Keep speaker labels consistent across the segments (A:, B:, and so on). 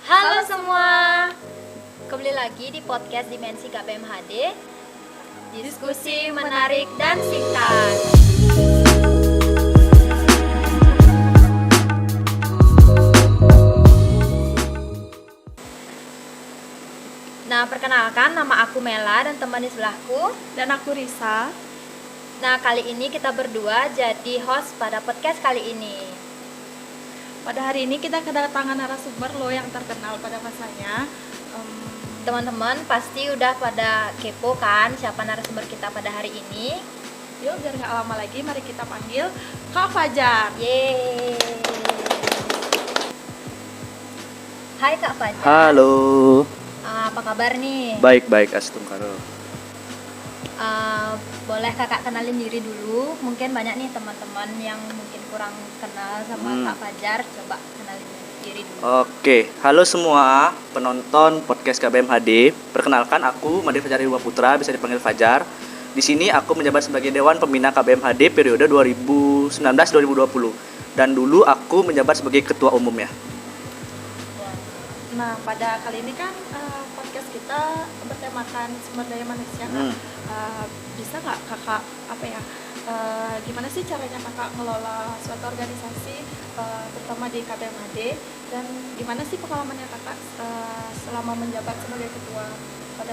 A: Halo semua, kembali lagi di podcast Dimensi KBMHD. Diskusi menarik dan singkat. Nah, perkenalkan, nama aku Mela dan teman di sebelahku.
B: Dan aku Risa.
A: Nah, kali ini kita berdua jadi host pada podcast kali ini.
B: Pada hari ini kita kedatangan narasumber lo yang terkenal pada masanya.
A: Teman-teman pasti udah pada kepo kan siapa narasumber kita pada hari ini.
B: Yuk biar gak lama lagi, mari kita panggil Kak Fajar.
A: Yeay. Hai Kak Fajar.
C: Halo.
A: Apa kabar nih?
C: Baik, Astungkaro.
A: Boleh kakak kenalin diri dulu. Mungkin banyak nih teman-teman yang mungkin kurang kenal sama Kak Fajar. Coba kenalin diri dulu.
C: Oke, halo semua penonton podcast KBMHD. Perkenalkan aku Made Fajar Irwa Putra, bisa dipanggil Fajar. Di sini aku menjabat sebagai Dewan Pembina KBMHD periode 2019-2020. Dan dulu aku menjabat sebagai Ketua Umumnya.
B: Nah, pada kali ini kan podcast kita bertemakan sumber daya manusia, Kak. Bisa nggak kakak gimana sih caranya kakak ngelola suatu organisasi, terutama di KBMHD, dan gimana sih pengalamannya kakak selama menjabat sebagai ketua pada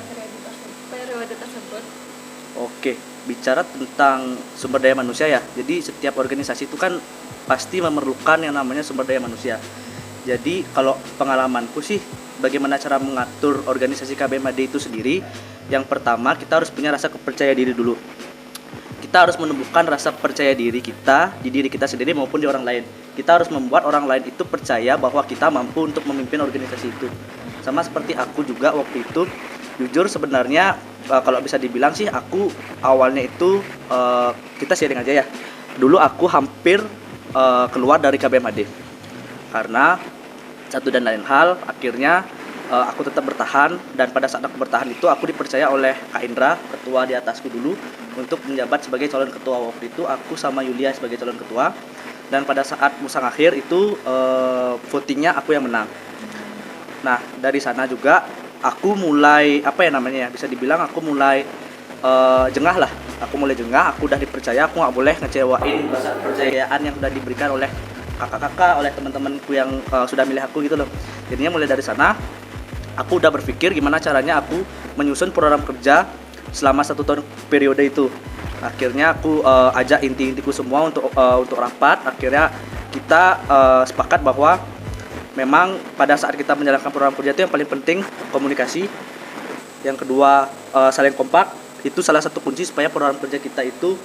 B: periode tersebut?
C: Oke, bicara tentang sumber daya manusia ya. Jadi setiap organisasi itu kan pasti memerlukan yang namanya sumber daya manusia. Jadi kalau pengalamanku sih, bagaimana cara mengatur organisasi KBMHD itu sendiri. Yang pertama, kita harus punya rasa percaya diri dulu. Kita harus menumbuhkan rasa percaya diri kita di diri kita sendiri maupun di orang lain. Kita harus membuat orang lain itu percaya bahwa kita mampu untuk memimpin organisasi itu. Sama seperti aku juga waktu itu, jujur sebenarnya kalau bisa dibilang sih, aku awalnya itu kita sharing aja ya. Dulu aku hampir keluar dari KBMHD karena satu dan lain hal. Akhirnya aku tetap bertahan, dan pada saat aku bertahan itu aku dipercaya oleh Kak Indra, ketua di atasku dulu, untuk menjabat sebagai calon ketua. Waktu itu aku sama Yulia sebagai calon ketua, dan pada saat musang akhir itu votingnya aku yang menang. Nah, dari sana juga aku mulai bisa dibilang aku mulai jengah lah. Aku mulai jengah, aku udah dipercaya, aku nggak boleh ngecewain rasa kepercayaan yang sudah diberikan oleh kakak-kakak, oleh teman-temanku yang sudah milih aku gitu loh. Jadinya mulai dari sana aku udah berpikir gimana caranya aku menyusun program kerja selama 1 tahun periode itu. Akhirnya aku ajak inti-intiku semua untuk rapat. Akhirnya kita sepakat bahwa memang pada saat kita menjalankan program kerja itu yang paling penting komunikasi. Yang kedua saling kompak. Itu salah satu kunci supaya program kerja kita itu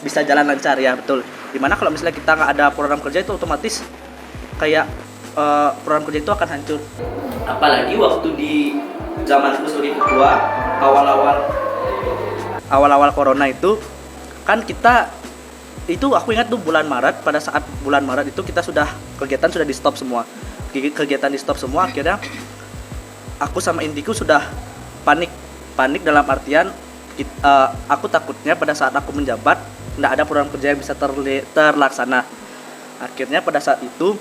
C: bisa jalan lancar, ya betul. Dimana kalau misalnya kita nggak ada program kerja itu otomatis kayak program kerja itu akan hancur. Apalagi waktu di zamanku sebagai ketua, awal-awal corona itu kan kita itu, aku ingat tuh bulan Maret. Pada saat bulan Maret itu kita kegiatan sudah di stop semua. Akhirnya aku sama indiku sudah panik dalam artian aku takutnya pada saat aku menjabat tidak ada program kerja yang bisa terlaksana. Akhirnya pada saat itu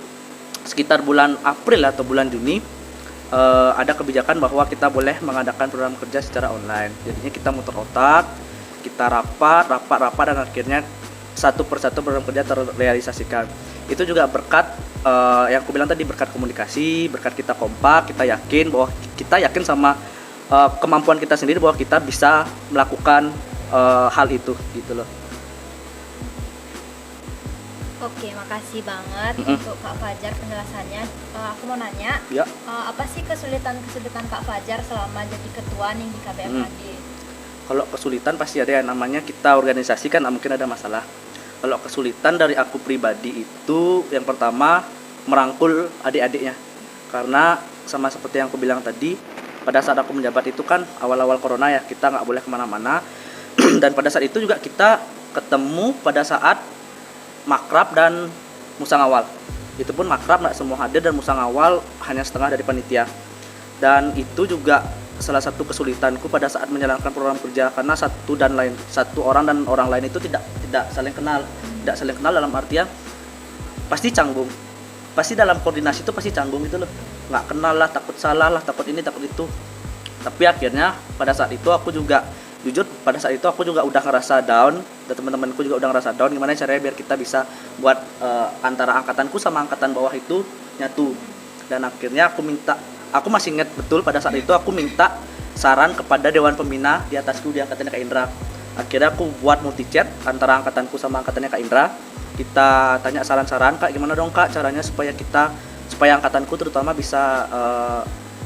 C: sekitar bulan April atau bulan Juni ada kebijakan bahwa kita boleh mengadakan program kerja secara online. Jadinya kita muter otak, kita rapat, dan akhirnya satu persatu program kerja terrealisasikan. Itu juga berkat yang aku bilang tadi, berkat komunikasi, berkat kita kompak, kita yakin sama kemampuan kita sendiri bahwa kita bisa melakukan hal itu gitu loh.
A: Oke, makasih banget untuk Kak Fajar penjelasannya. Aku mau nanya,
C: Ya.
A: Apa sih kesulitan Kak Fajar selama jadi ketua nih di KBMHD?
C: Kalau kesulitan pasti ada, yang namanya kita organisasi kan mungkin ada masalah. Kalau kesulitan dari aku pribadi itu, yang pertama merangkul adik-adiknya. Karena sama seperti yang aku bilang tadi, pada saat aku menjabat itu kan awal-awal corona ya, kita nggak boleh kemana-mana. Dan pada saat itu juga kita ketemu pada saat makrab dan musang awal. Itu pun makrab nggak semua hadir, dan musang awal hanya setengah dari panitia. Dan itu juga salah satu kesulitanku pada saat menjalankan program kerja, karena satu orang dan orang lain itu tidak saling kenal dalam artian pasti canggung. pasti dalam koordinasi itu pasti canggung gitu loh, nggak kenal lah, takut salah lah, takut ini takut itu. Tapi akhirnya pada saat itu aku juga jujur, pada saat itu aku juga udah ngerasa down, dan teman-temanku juga udah ngerasa down. Gimana caranya biar kita bisa buat antara angkatanku sama angkatan bawah itu nyatu. Dan akhirnya aku masih ingat betul pada saat itu aku minta saran kepada dewan pembina di atasku, di angkatannya Kak Indra. Akhirnya aku buat multi chat antara angkatanku sama angkatannya Kak Indra. Kita tanya saran-saran, Kak gimana dong Kak caranya supaya angkatanku terutama bisa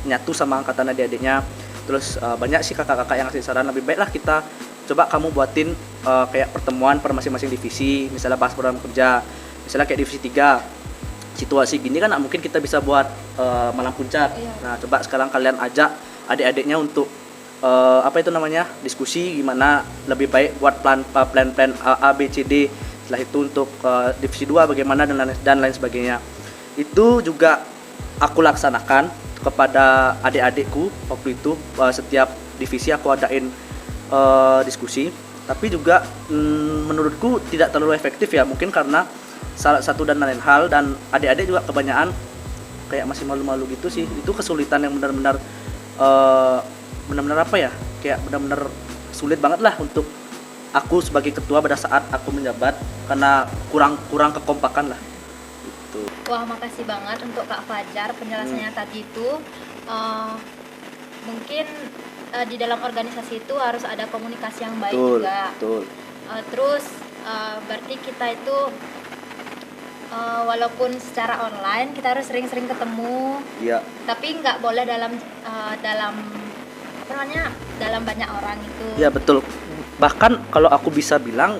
C: nyatu sama angkatan adik-adiknya. Terus banyak sih kakak-kakak yang ngasih saran, lebih baiklah kita coba kamu buatin kayak pertemuan per masing-masing divisi, misalnya bahas program kerja, misalnya kayak divisi 3 situasi gini kan mungkin kita bisa buat malam puncak. Nah coba sekarang kalian ajak adik-adiknya untuk diskusi gimana lebih baik buat plan A B C D. Setelah itu untuk divisi 2 bagaimana dan lain sebagainya. Itu juga aku laksanakan kepada adik-adikku waktu itu. Setiap divisi aku adain diskusi, tapi juga menurutku tidak terlalu efektif ya, mungkin karena salah satu dan lain hal, dan adik-adik juga kebanyakan kayak masih malu-malu gitu sih. Itu kesulitan yang benar-benar apa ya, kayak benar-benar sulit banget lah untuk aku sebagai ketua pada saat aku menjabat, karena kurang kekompakan lah gitu.
A: Wah, makasih banget untuk Kak Fajar penjelasannya tadi itu. Mungkin di dalam organisasi itu harus ada komunikasi yang baik juga.
C: Betul.
A: Terus berarti kita itu walaupun secara online kita harus sering-sering ketemu.
C: Iya.
A: Tapi nggak boleh dalam dalam banyak orang itu.
C: Iya betul. Bahkan kalau aku bisa bilang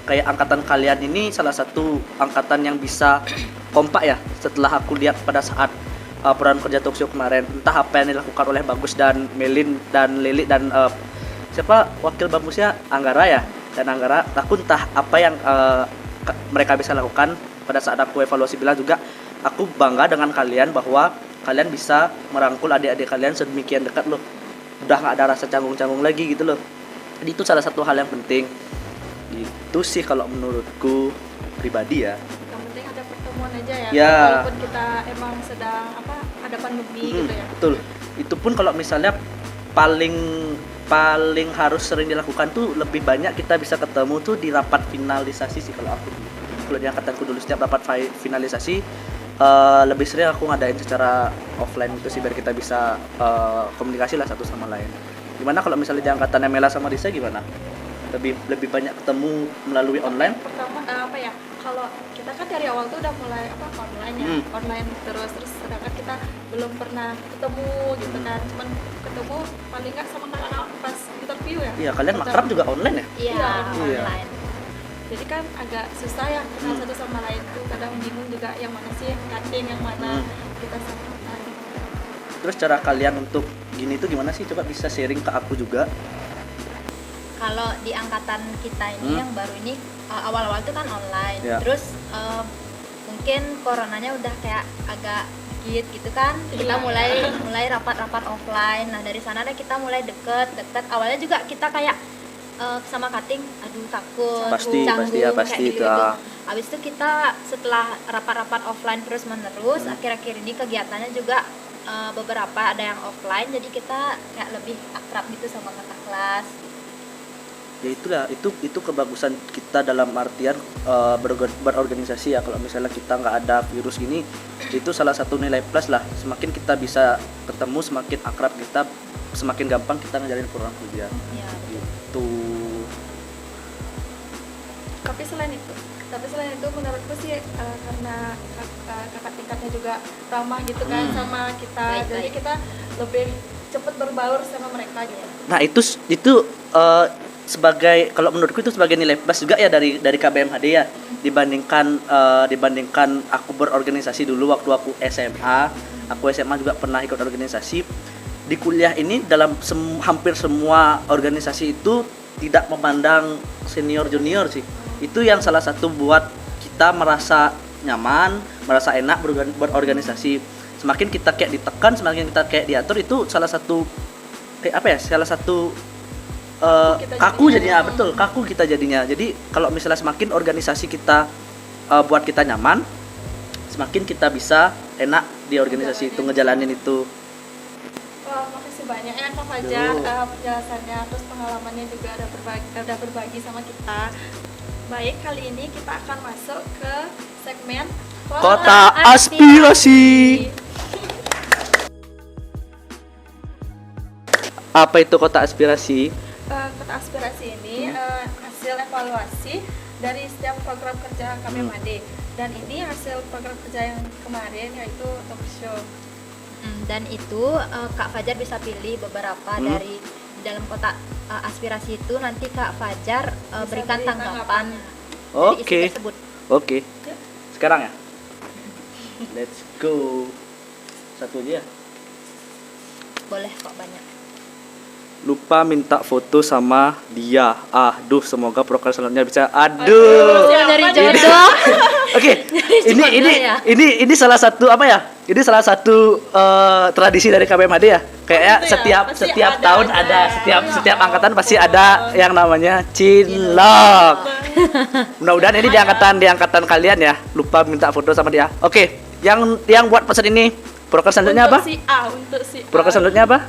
C: kayak angkatan kalian ini salah satu angkatan yang bisa kompak ya, setelah aku lihat pada saat peran kerja talkshow kemarin. Entah apa yang dilakukan oleh Bagus dan Melin dan Lili dan siapa wakil Bagusnya, Anggara ya, dan Anggara. Aku entah apa yang mereka bisa lakukan. Pada saat aku evaluasi bilang juga, aku bangga dengan kalian bahwa kalian bisa merangkul adik-adik kalian sedemikian dekat loh. Udah nggak ada rasa canggung-canggung lagi gitu loh. Jadi itu salah satu hal yang penting. Itu sih kalau menurutku pribadi ya.
B: Yang penting ada pertemuan aja ya.
C: Ya.
B: Walaupun kita emang sedang ada pandemi gitu ya.
C: Betul. Itu pun kalau misalnya paling harus sering dilakukan tuh lebih banyak kita bisa ketemu tuh di rapat finalisasi sih kalau aku. Kalau di angkatanku dulu setiap rapat finalisasi lebih sering aku ngadain secara offline itu sih, biar kita bisa komunikasi lah satu sama lain. Gimana kalau misalnya di angkatannya Mela sama Risa gimana? Lebih banyak ketemu melalui online?
B: Pertama kalau kita kan dari awal tuh udah mulai online ya, online terus sedangkan kita belum pernah ketemu gitu kan, cuman ketemu paling nggak sama anak-anak pas interview ya.
C: Iya, kalian makrab juga online ya?
A: Iya, online.
B: Jadi kan agak susah ya kenal satu sama lain tuh, kadang bingung juga yang mana sih cutting, yang mana kita sama.
C: Terus cara kalian untuk gini tuh gimana sih? Coba bisa sharing ke aku juga.
A: Kalau di angkatan kita ini yang baru ini awal-awal itu kan online.
C: Ya.
A: Terus mungkin coronanya udah kayak agak gitu kan. Kita mulai rapat-rapat offline. Nah, dari sana deh kita mulai deket. Awalnya juga kita kayak sama cutting, aduh takut, canggung,
C: pasti
A: kayak gitu. Habis itu kita setelah rapat-rapat offline terus menerus, akhir-akhir ini kegiatannya juga beberapa ada yang offline, jadi kita kayak lebih akrab gitu sama kakak kelas.
C: Ya itulah, itu kebagusan kita dalam artian berorganisasi ya. Kalau misalnya kita nggak ada virus gini, itu salah satu nilai plus lah. Semakin kita bisa ketemu, semakin akrab kita, semakin gampang kita ngajarin program kerja.
A: Ya,
C: Gitu.
B: Tapi selain itu menurutku sih karena kakak tingkatnya juga ramah gitu kan sama kita.
A: Baik.
B: Jadi kita lebih cepat berbaur sama mereka gitu.
C: Nah itu sebagai, kalau menurutku itu sebagai nilai plus juga ya dari KBMHD ya, dibandingkan aku berorganisasi dulu waktu aku SMA. Aku SMA juga pernah ikut organisasi. Di kuliah ini dalam hampir semua organisasi itu tidak memandang senior junior sih. Itu yang salah satu buat kita merasa nyaman, merasa enak berorganisasi. Semakin kita kayak ditekan, semakin kita kayak diatur, itu salah satu kaku jadinya. Betul, kaku kita jadinya. Jadi kalau misalnya semakin organisasi kita buat kita nyaman, semakin kita bisa enak di organisasi itu ngejalanin itu.
B: Wah, makasih banyak ya Kak Fajar,
C: Duh.
B: penjelasannya, terus pengalamannya juga udah berbagi sama kita. Baik, kali ini kita akan masuk ke segmen
C: Kota Aspirasi. Apa itu Kota Aspirasi?
B: Kota Aspirasi ini hasil evaluasi dari setiap program kerja KBMAD. Dan ini hasil program kerja yang kemarin, yaitu talk show.
A: Dan itu Kak Fajar bisa pilih beberapa dari dalam Kota Aspirasi itu, nanti Kak Fajar
B: Bisa
A: berikan
B: beri
A: tanggapan
B: tanggapannya.
A: dari isi
C: Oke.
A: tersebut.
C: Oke. Sekarang ya. Let's go. Satu aja ya.
A: Boleh kok banyak.
C: Lupa minta foto sama dia. Aduh, semoga proker selanjutnya bisa. Aduh.
A: Dari
B: Siapa nih?
A: jodoh.
C: Oke. Ini salah satu apa ya? Ini salah satu tradisi dari KBMAD ya. Kayaknya
B: Oh, gitu ya? Pasti
C: setiap
B: ada
C: tahun
B: aja.
C: ada
B: Ya
C: setiap angkatan pasti
B: ampun.
C: ada yang namanya cinlok. Mudah-mudahan ini di angkatan kalian ya. Lupa minta foto sama dia. Oke. Yang buat pesan ini proker selanjutnya apa?
B: Untuk si A.
C: Proker selanjutnya apa?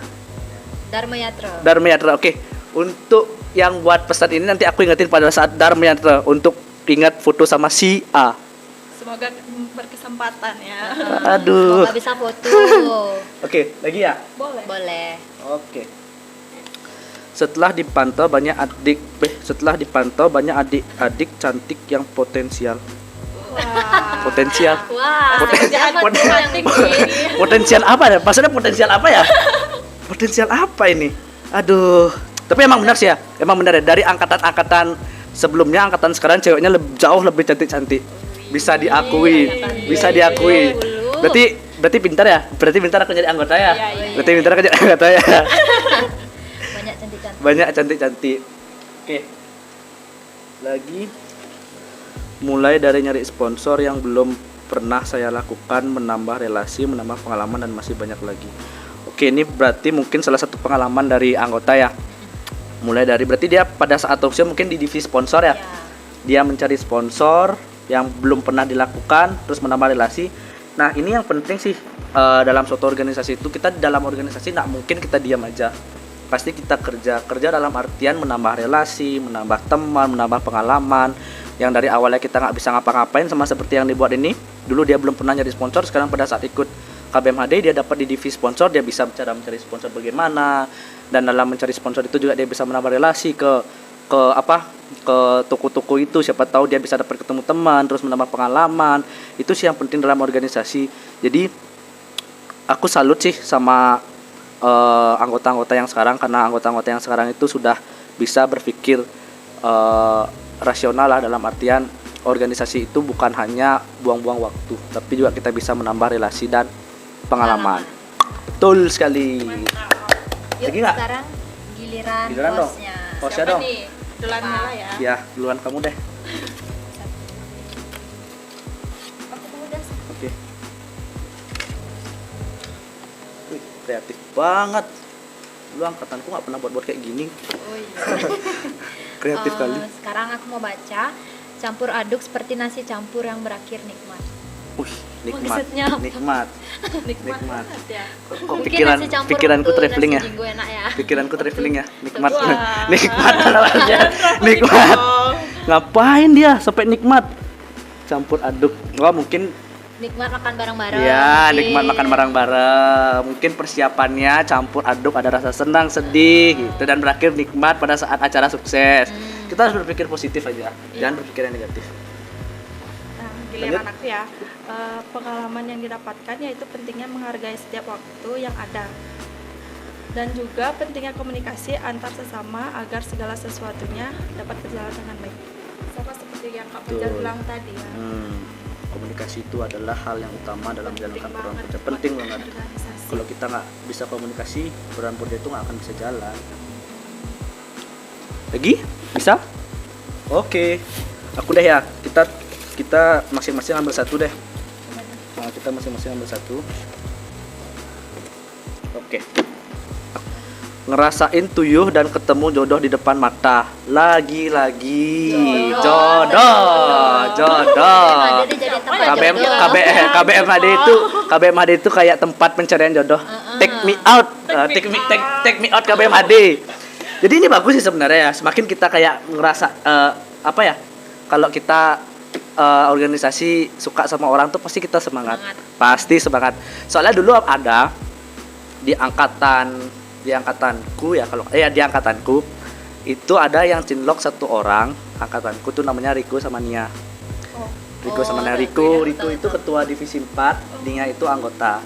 A: Dharma Yatra.
C: Dharma Yatra. Oke. Untuk yang buat pesan ini nanti aku ingetin pada saat Dharma Yatra untuk ingat foto sama si A.
B: Semoga berkesempatan ya.
C: Aduh.
A: Semoga bisa foto.
C: Oke, lagi ya?
B: Boleh.
A: Boleh.
C: Oke. Setelah dipantau banyak adik-adik cantik yang potensial.
B: Wah.
C: Potensial.
A: Wah,
B: Potensial
A: apa tuh yang begini?
C: Potensial apa ya? Maksudnya potensial apa ya? Potensial apa ini? Aduh. Tapi emang benar sih ya. Emang benar ya, dari angkatan-angkatan sebelumnya, angkatan sekarang ceweknya jauh lebih cantik-cantik. Bisa diakui. Bisa diakui. Berarti pintar ya? Berarti pintar aku jadi anggota ya?
B: Iya.
C: Berarti pintar aku jadi anggota ya?
A: Banyak cantik-cantik.
C: Banyak cantik-cantik. Oke. Lagi mulai dari nyari sponsor yang belum pernah saya lakukan, menambah relasi, menambah pengalaman, dan masih banyak lagi. Oke, ini berarti mungkin salah satu pengalaman dari anggota ya. Mulai dari berarti dia pada saat talk show mungkin di divisi sponsor ya.
A: Ya.
C: Dia mencari sponsor yang belum pernah dilakukan, terus menambah relasi. Nah, ini yang penting sih dalam suatu organisasi itu, kita dalam organisasi nggak mungkin kita diam aja. Pasti kita kerja dalam artian menambah relasi, menambah teman, menambah pengalaman. Yang dari awalnya kita nggak bisa ngapa-ngapain, sama seperti yang dibuat ini. Dulu dia belum pernah nyari sponsor, sekarang pada saat ikut KBMHD dia dapat di divisi sponsor, dia bisa cara mencari sponsor bagaimana, dan dalam mencari sponsor itu juga dia bisa menambah relasi ke toko-toko itu. Siapa tahu dia bisa dapat ketemu teman, terus menambah pengalaman. Itu sih yang penting dalam organisasi. Jadi aku salut sih sama anggota-anggota yang sekarang, karena anggota-anggota yang sekarang itu sudah bisa berpikir rasional lah, dalam artian organisasi itu bukan hanya buang-buang waktu, tapi juga kita bisa menambah relasi dan pengalaman. Betul sekali.
A: Yuk,
C: Lagi nggak?
A: sekarang giliran
C: Dong.
A: hostnya.
C: Hostnya
B: Siapa
C: dong.
B: nih? Duluan Mela ya.
C: Ya, duluan kamu deh.
B: Aku mau udah.
C: Oke. Wih, kreatif banget. Lu angkatanku nggak pernah buat kayak gini.
A: Oh iya.
C: Kreatif kali.
A: Sekarang aku mau baca. Campur aduk seperti nasi campur yang berakhir nikmat.
C: Nikmat.
A: Maksudnya apa?
C: Nikmat.
B: Nikmat
C: Nikmat.
B: banget ya.
C: Kok
A: Mungkin
C: pikiran
A: nasi campur
C: pikiranku
A: waktu
C: traveling ya?
A: nasi jinggo enak ya.
C: Pikiranku traveling ya. Nikmat.
B: Wah.
C: Nikmat namanya. Nikmat. Ngapain dia sampai nikmat? Campur aduk. Oh, mungkin
A: Nikmat makan bareng-bareng.
C: ya,
A: mungkin.
C: nikmat makan bareng-bareng. Mungkin persiapannya campur aduk, ada rasa senang, sedih gitu, dan berakhir nikmat pada saat acara sukses. Kita harus berpikir positif aja. Jangan berpikir yang negatif.
B: Nah,
C: Lanjut.
B: giliran aku ya. Pengalaman yang didapatkan yaitu pentingnya menghargai setiap waktu yang ada, dan juga pentingnya komunikasi antar sesama agar segala sesuatunya dapat berjalan dengan baik. Sama seperti yang Kak Fajar
C: Betul.
B: bilang tadi ya.
C: Komunikasi itu adalah hal yang utama dalam menjalankan program kerja.
B: buat
C: Penting banget.
B: organisasi.
C: Kalau kita nggak bisa komunikasi, program kerja itu nggak akan bisa jalan. Lagi? Bisa? Oke. Aku deh ya. Kita masing-masing ambil satu deh. Nah, kita masing-masing ambil satu. Oke. ngerasain tuyuh dan ketemu jodoh di depan mata. Lagi-lagi jodoh.
A: MAD jadi tempat
C: KBM
A: jodoh.
C: KBMAD itu kayak tempat pencarian jodoh. Take me out, take me out KBMAD. Jadi ini bagus sih sebenarnya ya. Semakin kita kayak ngerasa apa ya? Kalau kita organisasi suka sama orang tuh pasti kita semangat. Pasti semangat. Soalnya dulu ada di angkatanku ya, kalau di angkatanku itu ada yang cinlok satu orang angkatanku tuh namanya Riko sama Nia. Riko sama Nia. Riko itu ketua divisi 4, Nia itu anggota.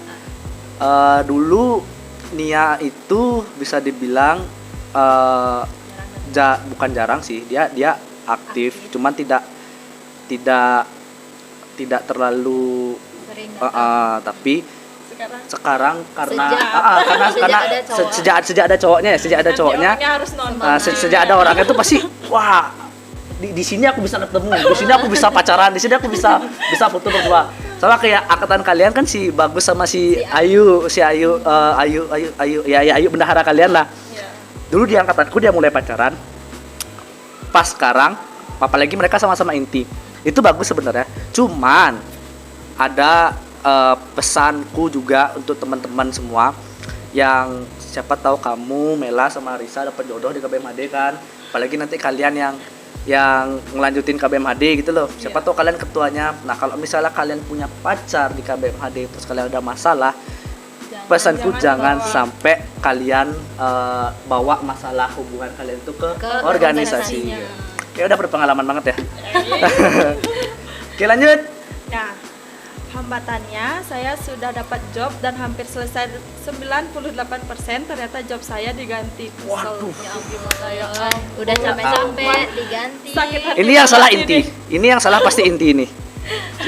C: Dulu Nia itu bisa dibilang bukan jarang sih, dia aktif, cuman tidak terlalu
A: Sering
C: tapi sekarang karena
B: Sejak
C: sejak ada cowoknya
B: harus nonton.
C: sejak ada orangnya tuh pasti wah di sini aku bisa ketemu, di sini aku bisa pacaran, di sini aku bisa foto berdua. Soalnya kayak angkatan kalian kan si Bagus sama si Ayu bendahara kalian lah. Dulu di angkatanku dia mulai pacaran. Pas sekarang apalagi mereka sama-sama inti. Itu bagus sebenarnya. Cuman ada pesanku juga untuk teman-teman semua yang siapa tahu kamu Mela sama Risa dapat jodoh di KBMAD kan, apalagi nanti kalian yang ngelanjutin KBMAD gitu loh, siapa tahu kalian ketuanya. Nah kalau misalnya kalian punya pacar di KBMAD terus kalian ada masalah, pesanku jangan sampai kalian bawa masalah hubungan kalian itu ke organisasi. Kayak udah berpengalaman banget ya. Oke lanjut.
B: Nah, hambatannya saya sudah dapat job dan hampir selesai 98%, ternyata job saya diganti.
C: Waduh.
B: Ya ampun saya.
A: udah capek-capek diganti.
B: Sakit hati.
C: Ini yang salah inti. Ini yang salah pasti inti ini.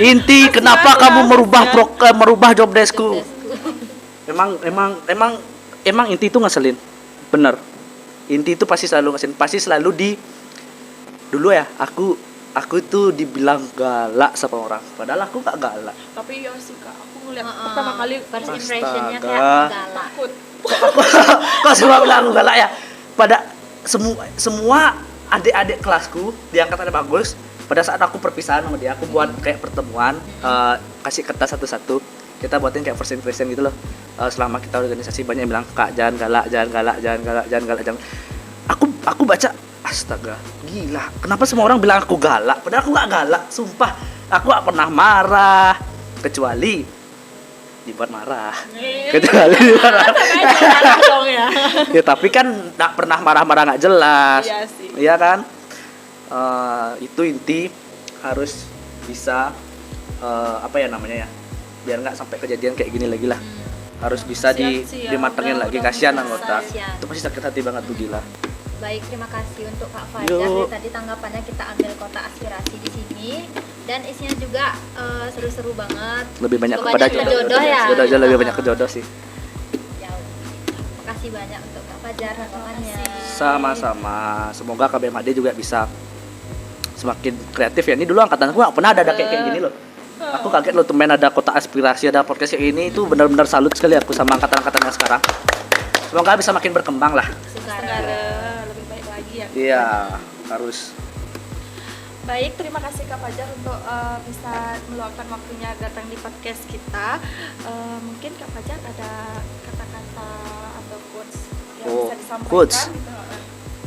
C: Inti kenapa kamu merubah job deskku? Emang inti itu ngeselin. Bener. Inti itu pasti selalu ngeselin. Pasti selalu dulu ya, aku itu dibilang galak sama orang. Padahal aku gak galak.
B: Tapi ya sih Kak, aku ngeliat pertama kali
A: first impressionnya
C: Astaga.
A: kayak galak.
B: takut.
C: Kok semua bilang aku galak ya? Pada semua adik-adik kelasku di angkatan Bagus, pada saat aku perpisahan sama dia, aku buat kayak pertemuan, kasih kertas satu-satu. Kita buatin kayak first impression gitu loh. Selama kita organisasi banyak yang bilang, "Kak, jangan galak. Aku baca, astaga, gila. Kenapa semua orang bilang aku galak? Padahal aku gak galak, sumpah. Aku gak pernah marah, kecuali dibuat marah.
B: Dong ya.
C: Ya tapi kan gak pernah marah-marah gak jelas.
B: Iya sih.
C: Iya kan? Itu inti harus bisa apa ya namanya ya? Biar nggak sampai kejadian kayak gini lagi lah. Harus bisa
B: Kasian sih ya,
C: dimatengin
B: udah
C: lagi, kasihan
B: bisa.
C: anggota.
A: Kasihan.
C: Itu pasti sakit hati banget tuh, gila.
A: Baik, terima kasih untuk Kak Fajar.
C: Yuk.
A: Dari tadi tanggapannya kita ambil kotak aspirasi di sini dan isinya juga seru-seru banget.
C: Lebih banyak
A: Juga
C: kepada
A: banyak ke jodoh ya.
C: Jodoh lebih banyak ke jodoh sih.
A: Ya, makasih banyak untuk Kak Fajar tanggapannya.
C: Sama-sama. Semoga KBMAD juga bisa semakin kreatif ya. Ini dulu angkatanku nggak pernah ada kayak gini loh. Aku kaget loh temen ada kotak aspirasi, ada podcast kayak ini. Itu benar-benar salut sekali aku sama angkatan-angkatan yang sekarang. Semoga bisa makin berkembang lah.
B: Negara lebih baik lagi ya.
C: Iya, harus.
B: Baik, terima kasih Kak Fajar untuk bisa meluangkan waktunya datang di podcast kita. Mungkin Kak Fajar ada kata-kata atau quotes yang bisa disampaikan
C: quotes.
B: gitu.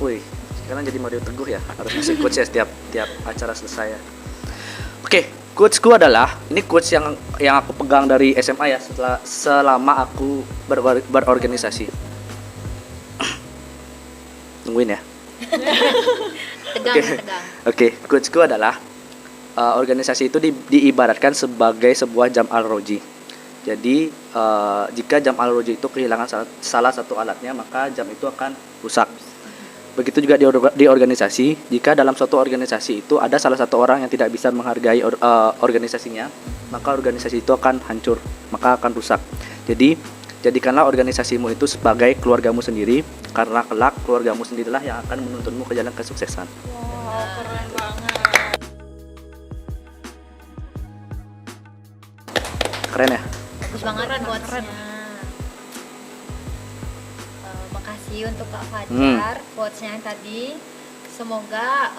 C: Wih, sekarang jadi Mario Teguh ya. Harus ngasih quotes ya setiap acara selesai ya. Oke, quotesku adalah ini quotes yang aku pegang dari SMA ya selama aku berorganisasi. Tungguin ya.
A: Tegang.
C: Oke, quotesku adalah organisasi itu diibaratkan sebagai sebuah jam al-roji. Jadi jika jam al-roji itu kehilangan salah satu alatnya, maka jam itu akan rusak. Begitu juga di organisasi, jika dalam suatu organisasi itu ada salah satu orang yang tidak bisa menghargai organisasinya, maka organisasi itu akan hancur, maka akan rusak. Jadi jadikanlah organisasimu itu sebagai keluargamu sendiri, karena kelak keluargamu sendirilah yang akan menuntunmu ke jalan kesuksesan.
B: Wow, keren banget.
A: Keren ya? Bagus banget
B: Keren.
A: quotesnya. Makasih kasih untuk Kak Fajar quotes-nya yang tadi. Semoga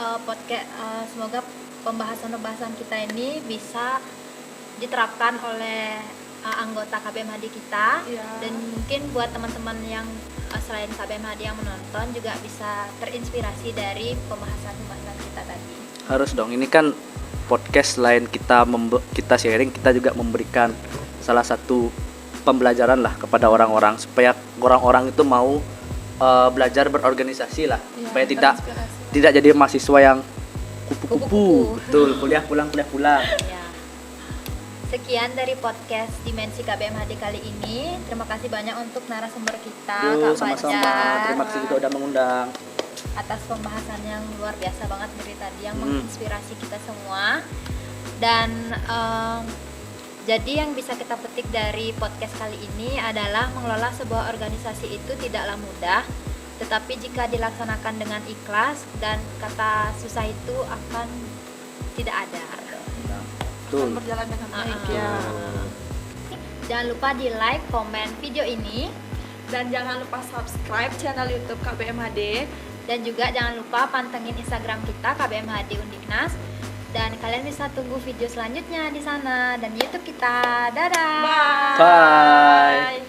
A: semoga pembahasan kita ini bisa diterapkan oleh anggota KBMHD kita, dan mungkin buat teman-teman yang selain KBMHD yang menonton juga bisa terinspirasi dari pembahasan kita tadi.
C: Harus dong, ini kan podcast selain kita sharing, kita juga memberikan salah satu pembelajaran lah kepada orang-orang supaya orang-orang itu mau belajar berorganisasi lah, supaya tidak jadi mahasiswa yang kupu-kupu. Betul, kuliah pulang.
A: Ya. Sekian dari podcast Dimensi KBMHD kali ini. Terima kasih banyak untuk narasumber kita, Kak
C: Sama-sama.
A: Fajar.
C: Terima kasih juga udah mengundang.
A: Atas pembahasan yang luar biasa banget dari tadi yang menginspirasi kita semua. Dan jadi yang bisa kita petik dari podcast kali ini adalah mengelola sebuah organisasi itu tidaklah mudah, tetapi jika dilaksanakan dengan ikhlas dan kata susah itu akan tidak ada.
B: Akan berjalan dengan baik ya.
A: Jangan lupa di like, komen video ini,
B: Dan jangan lupa subscribe channel YouTube KBMHD.
A: dan juga jangan lupa pantengin Instagram kita KBMHD Undiknas. Dan kalian bisa tunggu video selanjutnya di sana dan YouTube kita. Dadah.
B: Bye.
C: Bye.